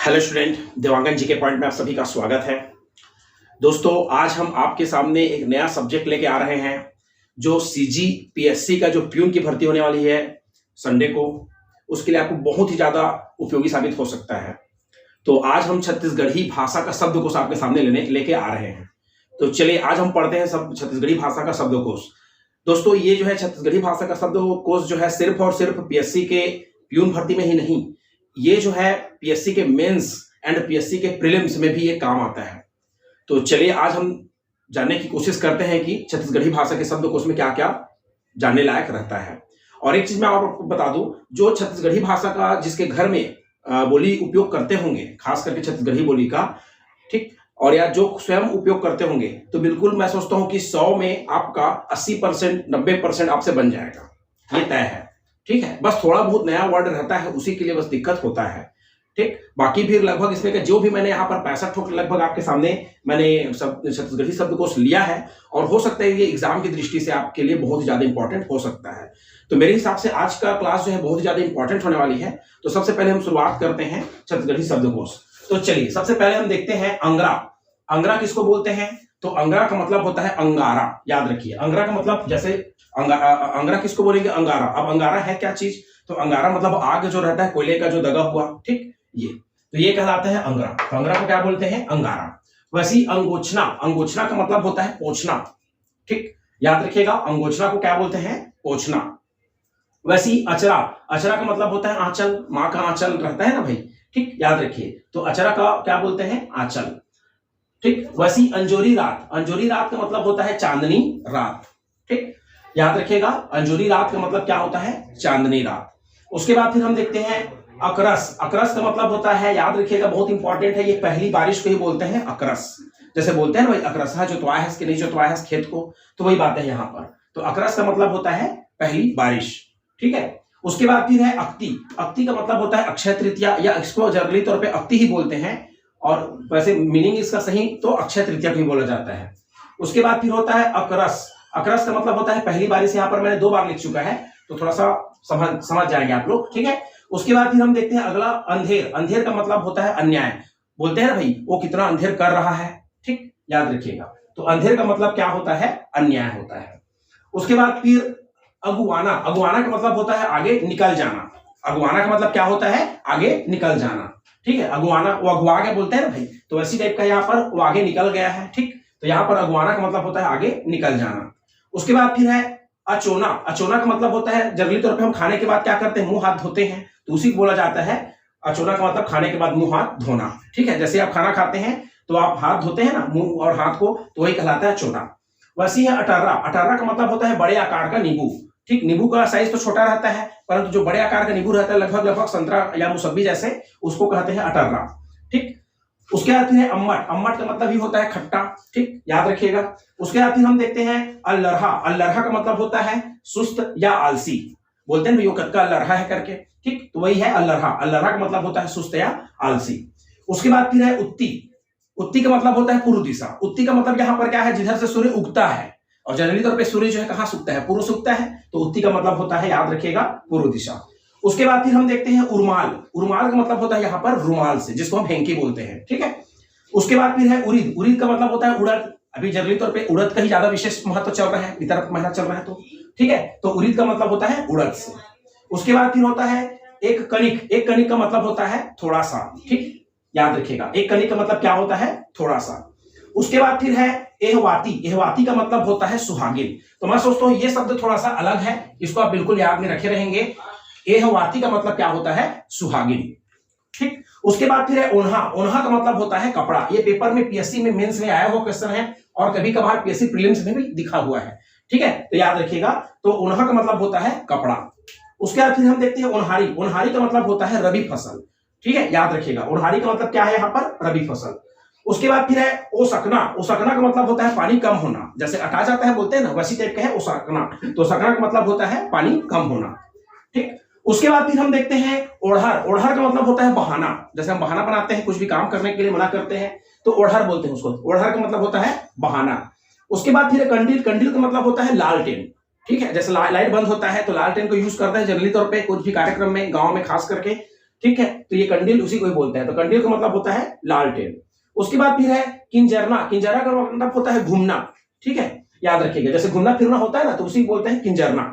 Hello student, Dewangan जी के point में आप सभी का स्वागत है। दोस्तों, आज हम आपके सामने एक नया सब्जेक्ट लेके आ रहे हैं जो सीजी पीएससी का जो प्यून की भर्ती होने वाली है संडे को, उसके लिए आपको बहुत ही ज्यादा उपयोगी साबित हो सकता है। तो आज हम छत्तीसगढ़ी भाषा का शब्दकोश आपके सामने लेके आ रहे हैं। तो चलिए आज हम पढ़ते हैं सब छत्तीसगढ़ी भाषा का शब्दकोश। दोस्तों, ये जो है छत्तीसगढ़ी भाषा का शब्दकोश जो है सिर्फ और सिर्फ पीएससी के प्यून भर्ती में ही नहीं, ये जो है पीएससी के मेंस एंड पीएससी के प्रीलिम्स में भी ये काम आता है। तो चलिए आज हम जानने की कोशिश करते हैं कि छत्तीसगढ़ी भाषा के शब्दकोश में क्या क्या जानने लायक रहता है। और एक चीज मैं आपको बता दूं, जो छत्तीसगढ़ी भाषा का जिसके घर में बोली उपयोग करते होंगे, खास करके छत्तीसगढ़ी बोली का, ठीक, और या जो स्वयं उपयोग करते होंगे, तो बिल्कुल मैं सोचता हूं कि 100 में आपका 80% 90% आपसे बन जाएगा, ये तय है। ठीक है, बस थोड़ा बहुत नया वर्ड रहता है, उसी के लिए बस दिक्कत होता है। ठीक, बाकी फिर लगभग इसमें का जो भी मैंने यहाँ पर 65 लगभग आपके सामने मैंने छत्तीसगढ़ी शब्दकोश लिया है, और हो सकता है ये एग्जाम की दृष्टि से आपके लिए बहुत ही ज्यादा इंपॉर्टेंट हो सकता है। तो मेरे हिसाब से आज का क्लास जो है बहुत ही ज्यादा इंपॉर्टेंट होने वाली है। तो सबसे पहले हम शुरुआत करते हैं छत्तीसगढ़ी शब्दकोश। तो चलिए सबसे पहले हम देखते हैं अंगरा। अंगरा किसको बोलते हैं? तो अंगरा का मतलब होता है अंगारा। याद रखिए, अंगरा का मतलब जैसे अंगरा किसको बोलेंगे? अंगारा। अब अंगारा है क्या चीज? तो अंगारा मतलब आग जो रहता है, कोयले का जो दगा हुआ, ठीक, ये तो ये कहलाता है अंगरा। तो अंगरा को क्या बोलते हैं? अंगारा। वैसी अंगोछना, अंगोछना का मतलब होता है पोछना। ठीक, याद रखिएगा, अंगोछना को क्या बोलते हैं? पोछना। वैसी अचरा, अचरा का मतलब होता है आंचल, माँ का आंचल रहता है ना भाई, ठीक, याद रखिए। तो अचरा का क्या बोलते हैं? आंचल। ठीक, वैसी अंजोरी रात, अंजोरी रात का मतलब होता है चांदनी रात। ठीक, याद रखिएगा, अंजोरी रात का मतलब क्या होता है? चांदनी रात। उसके बाद फिर हम देखते हैं अकरस। अकरस का मतलब होता है, याद रखिएगा, बहुत इंपॉर्टेंट है, ये पहली बारिश को ही बोलते हैं अकरस। जैसे बोलते हैं ना भाई, अकरस जोतवाया है कि नहीं जोतवाया है खेत को, तो वही बात है यहाँ पर। तो अकरस का मतलब होता है पहली बारिश। ठीक है, उसके बाद फिर है अक्ति। अक्ति का मतलब होता है अक्षय तृतीया, या इसको जनरली तौर पर अक्ति ही बोलते हैं, और वैसे मीनिंग इसका सही तो अक्षय तृतीया भी बोला जाता है। उसके बाद फिर होता है अकरस। अकरस का मतलब होता है पहली बारिश। यहाँ पर मैंने 2 बार लिख चुका है, तो थोड़ा सा समझ जाएंगे आप लोग, ठीक है। उसके बाद फिर हम देखते हैं अगला अंधेर। अंधेर का मतलब होता है अन्याय। बोलते हैं ना भाई, वो कितना अंधेर कर रहा है, ठीक, याद रखिएगा। तो अंधेर का मतलब क्या होता है? अन्याय होता है। उसके बाद फिर अगुवाना। अगुवाना का मतलब होता है आगे निकल जाना। अगुवाना का मतलब क्या होता है? आगे निकल जाना। ठीक है, अगुवाना, वो अगुआ के बोलते हैं ना भाई, तो वैसी टाइप का यहाँ पर वो आगे निकल गया है। ठीक, तो यहाँ पर अगुवाना का मतलब होता है आगे निकल जाना। उसके बाद फिर है अचोना। अचोना का मतलब होता है, जनरली तौर पे हम खाने के बाद क्या करते हैं? मुंह हाथ धोते हैं, तो उसी को बोला जाता है अचोना का मतलब खाने के बाद मुंह हाथ धोना। ठीक है, जैसे आप खाना खाते हैं तो आप हाथ धोते हैं ना, मुंह और हाथ को, तो वही कहलाता है अचोना। वैसे है अटर्रा। अटर्रा का मतलब होता है बड़े आकार का नींबू। ठीक, नींबू का साइज तो छोटा रहता है, परंतु जो बड़े आकार का नींबू रहता है, लगभग संतरा या मौसम्बी जैसे, उसको कहते हैं अटर्रा। ठीक, उसके बाद फिर है अम्मट। अम्मट का मतलब ही होता है खट्टा। ठीक, याद रखिएगा। उसके बाद फिर हम देखते हैं अल्लरहा। अल्लरहा का मतलब होता है सुस्त या आलसी। बोलते हैं भाई का अल्लरहा है करके, ठीक, तो वही है अल्लरहा। अल्लरहा का मतलब होता है सुस्त या आलसी। उसके बाद फिर है उत्ती। उत्ती का मतलब होता है पूर्व दिशा। उत्ती का मतलब यहाँ पर क्या है? जिधर से सूर्य उगता है, और जनरली तौर पे सूर्य जो है कहाँ सूखता है? पूर्व सूखता है, तो उत्ती का मतलब होता है, याद रखिएगा, पूर्व दिशा। उसके बाद फिर हम देखते हैं उर्माल। उर्माल का मतलब होता है यहाँ पर रुमाल से, जिसको हम हैंकी बोलते हैं। ठीक है, उसके बाद फिर है उड़ीद। उड़ीद का मतलब होता है उड़द। अभी जनरली तौर पे उड़द का ही ज्यादा विशेष महत्व चल रहा है, वितरक महीना चल रहा है, तो ठीक है, तो उड़ीद का मतलब होता है उड़द से। उसके बाद फिर होता है एक कणिक। एक कणिक का मतलब होता है थोड़ा सा। ठीक, याद रखिएगा, एक कणिक का मतलब क्या होता है? थोड़ा सा। उसके बाद फिर है एहवाती। एहवाती का मतलब होता है सुहागिन। तो मैं सोचता हूं ये शब्द थोड़ा सा अलग है, इसको आप बिल्कुल याद में रखे रहेंगे। एहवाती का मतलब क्या होता है? सुहागिन। ठीक, उसके बाद फिर है ओन्हा। ओन्हा का मतलब होता है कपड़ा। ये पेपर में पीएससी में मेंस में आया हुआ क्वेश्चन है, और कभी कभार पीएससी प्रीलिम्स में भी दिखा हुआ है। ठीक है, तो याद रखिएगा। तो ओन्हा का मतलब होता है कपड़ा। उसके बाद फिर हम देखते हैं ओन्हारी। ओन्हारी का मतलब होता है रबी फसल। ठीक है, याद रखिएगा, ओन्हारी का मतलब क्या है यहाँ पर? रबी फसल। उसके बाद फिर है ओसकना। ओसकना का मतलब होता है पानी कम होना। जैसे अटा जाता है बोलते हैं ना, वैसी टाइप का है ओसकना। तो ओसकना का मतलब होता है पानी कम होना। ठीक, उसके बाद फिर हम देखते हैं ओढ़हर। ओढ़हर का मतलब होता है बहाना। जैसे हम बहाना बनाते हैं, कुछ भी काम करने के लिए मना करते हैं, तो ओढ़हर बोलते हैं उसको। ओढ़हर का मतलब होता है बहाना। उसके बाद फिर कंडील। कंडील का मतलब होता है लालटेन। ठीक है, जैसे लाइट बंद होता है तो लालटेन को यूज करते हैं जनरली तौर पे कुछ भी कार्यक्रम में, गांव में खास करके। ठीक है, तो ये कंडील उसी को ही बोलते हैं। तो कंडील का मतलब होता है लालटेन। उसके बाद फिर है किंजरना। किंजरा का मतलब होता है घूमना, ठीक है, याद रखिएगा, जैसे घूमना फिरना होता है ना, तो उसी को बोलते हैं किंजरना,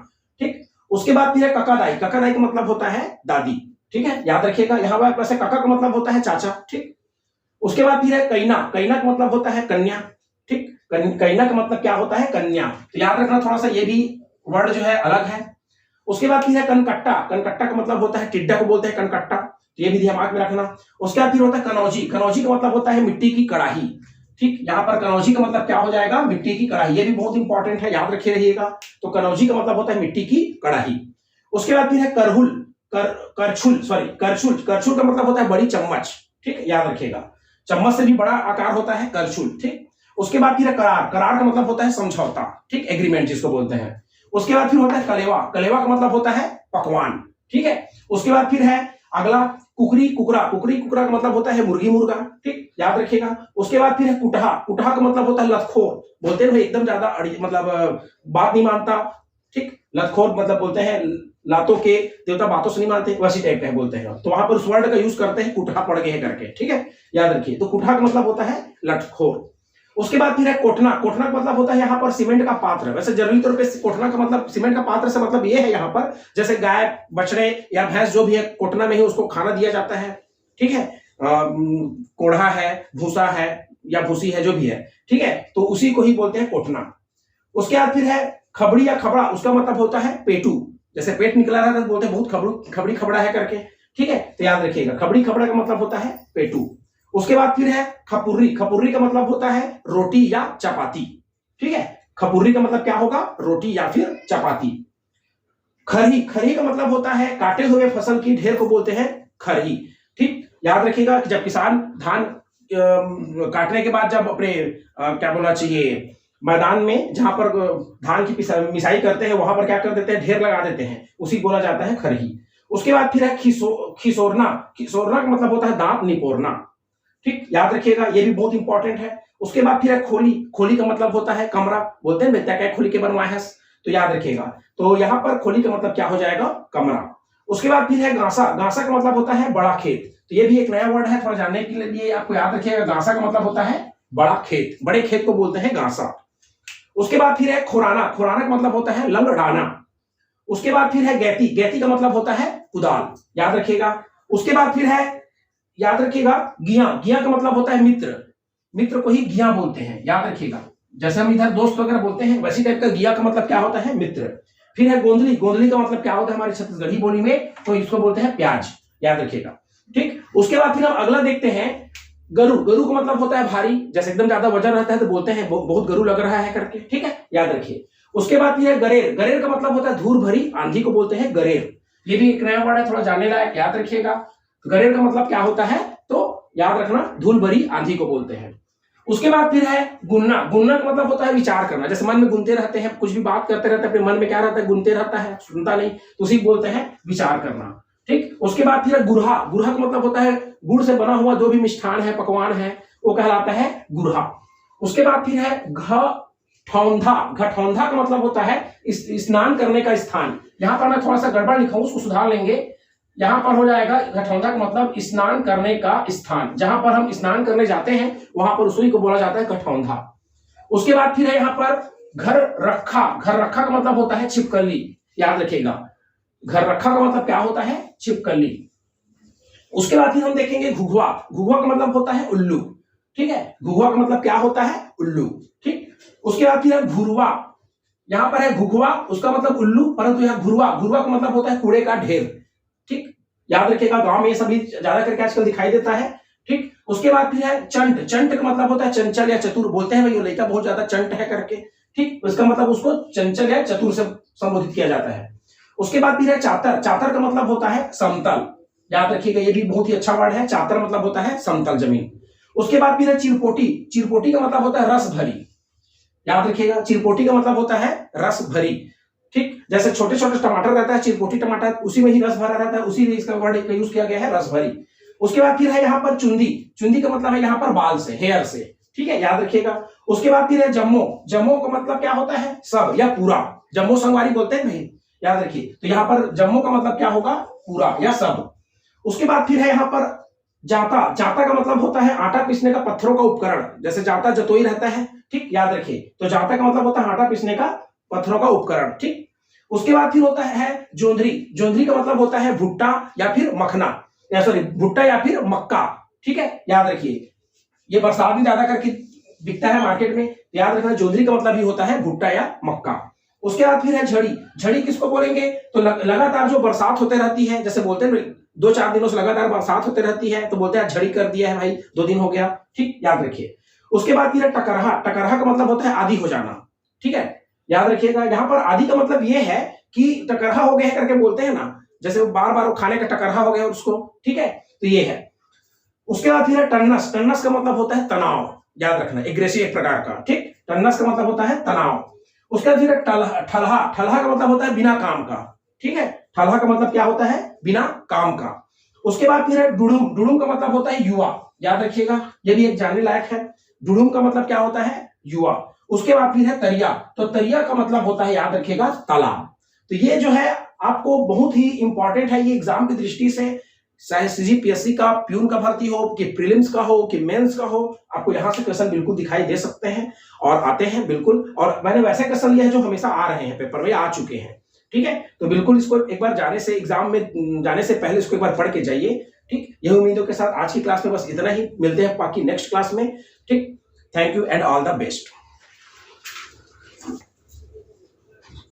ठीक। उसके बाद फिर है ककादाई। ककादाई का मतलब होता है दादी, ठीक है, याद रखिएगा। यहाँ पर वैसे काका का मतलब होता है चाचा, ठीक। उसके बाद फिर है कैना। कैना का मतलब होता है कन्या, ठीक। कैना का मतलब क्या होता है? कन्या। तो याद रखना थोड़ा सा, ये भी वर्ड जो है अलग है। उसके बाद फिर है कनकट्टा। कनकट्टा का मतलब होता है टिड्डा को बोलते हैं कनकट्टा, तो ये भी दिमाग में रखना। उसके बाद फिर होता है कनौजी। कनौजी का मतलब होता है मिट्टी की कड़ाही, ठीक। यहाँ पर कनौजी का मतलब क्या हो जाएगा? मिट्टी की कड़ाही। ये भी बहुत इंपॉर्टेंट है, याद रखे रहिएगा। तो कनौजी का मतलब होता है मिट्टी की कड़ाही। उसके बाद फिर है करहुल। करछुल करछुल का मतलब होता है बड़ी चम्मच, ठीक, याद रखिएगा। चम्मच से भी बड़ा आकार होता है करछुल, ठीक। उसके बाद फिर है करार। करार का मतलब होता है समझौता, ठीक, एग्रीमेंट जिसको बोलते हैं। उसके बाद फिर होता है कलेवा। कलेवा का मतलब होता है पकवान, ठीक है। उसके बाद फिर है अगला कुकरी कुकरा। कुकरी कुकरा का मतलब होता है मुर्गी मुर्गा, ठीक, याद रखिएगा। उसके बाद फिर है कुटहा। कुटहा का मतलब होता है लतखोर, बोलते हैं भाई एकदम ज्यादा मतलब बात नहीं मानता, ठीक। लतखोर मतलब बोलते हैं लातों के देवता बातों से नहीं मानते, वैसी टाइप का बोलते हैं। तो वहां पर उस वर्ड का यूज करते हैं कुटहा पड़ गए करके, ठीक है, याद रखिए। तो कुटहा का मतलब होता है लतखोर। उसके बाद फिर है कोठना। कोठना का मतलब होता है यहाँ पर सीमेंट का पात्र। वैसे जनरली तौर पे कोठना का मतलब सीमेंट का पात्र से मतलब ये है यहाँ पर, जैसे गाय बछड़े या भैंस जो भी है कोठना में ही उसको खाना दिया जाता है, ठीक है। कोढ़ा है, भूसा है या भूसी है, जो भी है, ठीक है, तो उसी को ही बोलते हैं कोठना। उसके बाद फिर है खबड़ी या खबड़ा। उसका मतलब होता है पेटू, जैसे पेट निकला रहा था बोलते हैं बहुत खबड़ी खबड़ा है करके, ठीक है, तो याद रखिएगा खबड़ी खबड़ा का मतलब होता है पेटू। उसके बाद फिर है खपुर्री। खपुर्री का मतलब होता है रोटी या चपाती, ठीक है। खपुर्री का मतलब क्या होगा? रोटी या फिर चपाती। खरही। खरही का मतलब होता है काटे हुए फसल की ढेर को बोलते हैं खरही, ठीक, याद रखिएगा। जब किसान धान काटने के बाद जब अपने क्या बोलना चाहिए, मैदान में जहां पर धान की मिसाई करते हैं वहां पर क्या कर देते हैं? ढेर लगा देते हैं, उसी बोला जाता है खरही। उसके बाद फिर है खिसोरना। खिसोरना का मतलब होता है दांत निपोरना, ठीक, याद रखिएगा, ये भी बहुत इंपॉर्टेंट है। उसके बाद फिर है खोली। खोली का मतलब होता है कमरा, बोलते हैं बेटा क्या खोली के बनवाए है, तो याद रखिएगा। तो यहाँ पर खोली का मतलब क्या हो जाएगा? कमरा। उसके बाद फिर है गांसा। गांसा का मतलब होता है बड़ा खेत, तो ये भी एक नया वर्ड है, थोड़ा जानने के लिए आपको याद रखिएगा। गांसा का मतलब होता है बड़ा खेत, बड़े खेत को बोलते हैं गांसा। उसके बाद फिर है खुराना। खुराना का मतलब होता है लंगड़ाना। उसके बाद फिर है गैती। गैती का मतलब होता है कुदाल, याद रखिएगा। उसके बाद फिर है, याद रखिएगा, गिया। गिया का मतलब होता है मित्र। मित्र को ही गिया बोलते हैं, याद रखिएगा। जैसे हम इधर दोस्त वगैरह बोलते हैं, वैसी टाइप का गिया का मतलब क्या होता है? मित्र। फिर है गोंदली। गोंदली का मतलब क्या होता है हमारी छत्तीसगढ़ी बोली में? तो इसको बोलते हैं प्याज, याद रखिएगा, ठीक। उसके बाद फिर हम अगला देखते हैं गरु। गरु का मतलब होता है भारी, जैसे एकदम ज्यादा वजन रहता है तो बोलते हैं बहुत गरु लग रहा है करके, ठीक है, याद रखिए। उसके बाद फिर है गरेर। गरेर का मतलब होता है धूल भरी आंधी को बोलते हैं गरेर। ये भी एक नया वर्ड है, थोड़ा जानने लायक, याद रखिएगा। गरेर का मतलब क्या होता है? तो याद रखना धूल भरी आंधी को बोलते हैं। उसके बाद फिर है गुन्ना। गुन्ना का मतलब होता है विचार करना, जैसे मन में गुनते रहते हैं, कुछ भी बात करते रहते हैं, अपने मन में क्या रहता है? गुनते रहता है, सुनता नहीं, तो उसी बोलते हैं विचार करना, ठीक। उसके बाद फिर है गुरहा। गुरहा का मतलब होता है गुड़ से बना हुआ जो भी मिष्ठान है, पकवान है, वो कहलाता है गुरहा। उसके बाद फिर है घठौंधा। घठौंधा का मतलब होता है स्नान करने का स्थान। यहाँ पर मैं थोड़ा सा गड़बड़ लिखा हूं, उसको सुधार लेंगे। यहाँ पर हो जाएगा घठौंधा का मतलब स्नान करने का स्थान, जहां पर हम स्नान करने जाते हैं वहां पर उसी को बोला जाता है घठौंधा। उसके बाद फिर है यहाँ पर घर रखा। घर रखा का मतलब होता है छिपकली, याद रखिएगा। घर रखा का मतलब क्या होता है? छिपकली। उसके बाद फिर हम देखेंगे घुघुआ। घुघुआ का मतलब होता है उल्लू, ठीक है। घुघुआ का मतलब क्या होता है? उल्लू, ठीक। उसके बाद फिर है घुरवा। यहाँ पर है घुघुआ, उसका मतलब उल्लू, परंतु यहाँ घुरवा। घुरवा का मतलब होता है कूड़े का ढेर, ठीक, याद रखिएगा। गांव में ये सभी ज्यादा करके आजकल दिखाई देता है, ठीक। उसके बाद फिर है चंट। चंट का मतलब होता है चंचल या चतुर, बोलते हैं भाई ये लड़का बहुत ज्यादा चंट है करके, ठीक, इसका मतलब उसको चंचल या चतुर से संबोधित किया जाता है। उसके बाद फिर है चातर। चातर का मतलब होता है समतल, याद रखिएगा, ये भी बहुत ही अच्छा वर्ड है। चातर मतलब होता है समतल जमीन। उसके बाद फिर है चिरपोटी। चिरपोटी का मतलब होता है रस भरी, याद रखिएगा। चिरपोटी का मतलब होता है रस भरी, ठीक। जैसे छोटे छोटे टमाटर रहता है, चिरपोटी टमाटर, उसी में ही रस भरा रहता है, उसी में इसका वर्ड यूज किया गया है, रस भरी। उसके बाद फिर है यहाँ पर चुंदी। चुंदी का मतलब है यहाँ पर बाल से, हेयर से, ठीक है, याद रखिएगा। उसके बाद फिर है जम्मो। जम्मो का मतलब क्या होता है? सब या पूरा। जम्मो संगवारी बोलते हैं भाई, याद रखिए। तो यहाँ पर जम्मो का मतलब क्या होगा? पूरा या सब। उसके बाद फिर है यहाँ पर जाता। जाता का मतलब होता है आटा पीसने का पत्थरों का उपकरण, जैसे जाता जतोई रहता है, ठीक, याद रखिए। तो जाता का मतलब होता है आटा पीसने का पत्थरों का उपकरण, ठीक। उसके बाद फिर होता है जोंधरी। जोंधरी का मतलब होता है भुट्टा या फिर मखना, या सॉरी भुट्टा या फिर मक्का, ठीक है, याद रखिए। ये बरसात में ज्यादा करके बिकता है मार्केट में, याद रखना। जोंधरी का मतलब ही होता है भुट्टा या मक्का। उसके बाद फिर है झड़ी। झड़ी किसको बोलेंगे? तो लगातार जो बरसात होते रहती है, जैसे बोलते हैं 2-4 दिनों से लगातार बरसात होते रहती है, तो बोलते हैं झड़ी कर दिया है भाई, 2 दिन हो गया, ठीक, याद रखिए। उसके बाद फिर है टकरहा। टकरहा का मतलब होता है आदी हो जाना, ठीक है, याद रखिएगा। यहाँ पर आदी का मतलब ये है कि टकरहा हो गया है करके बोलते हैं ना, जैसे बार बार वो खाने का टकरहा हो गया उसको, ठीक है, तो ये है। उसके बाद फिर है टन्नस। टन्नस का मतलब होता है तनाव, याद रखना, एग्रेसिव एक प्रकार का, ठीक। टन्नस का मतलब होता है तनाव। उसके बाद फिर ठलहा। ठलहा का मतलब होता है बिना काम का, ठीक है। ठलहा का मतलब क्या होता है? बिना काम का। उसके बाद फिर है डुडुम। डुडुम का मतलब होता है युवा, याद रखिएगा, ये भी एक जानने लायक है। डुडुम का मतलब क्या होता है? युवा। उसके बाद फिर है तरिया। तो तरिया का मतलब होता है, याद रखिएगा, तालाब। तो ये जो है आपको बहुत ही इंपॉर्टेंट है, ये एग्जाम की दृष्टि से, चाहे सीजीपीएससी का प्यून का भर्ती हो, कि प्रीलिम्स का हो, कि मेंस का हो, आपको यहाँ से क्वेश्चन बिल्कुल दिखाई दे सकते हैं और आते हैं बिल्कुल। और मैंने वैसे क्वेश्चन लिया है जो हमेशा आ रहे हैं, पेपर में आ चुके हैं, ठीक है। तो बिल्कुल इसको एक बार जाने से, एग्जाम में जाने से पहले इसको एक बार पढ़ के जाइए, ठीक। यही उम्मीदों के साथ आज की क्लास में बस इतना ही, मिलते हैं बाकी नेक्स्ट क्लास में, ठीक। Thank you and all the best.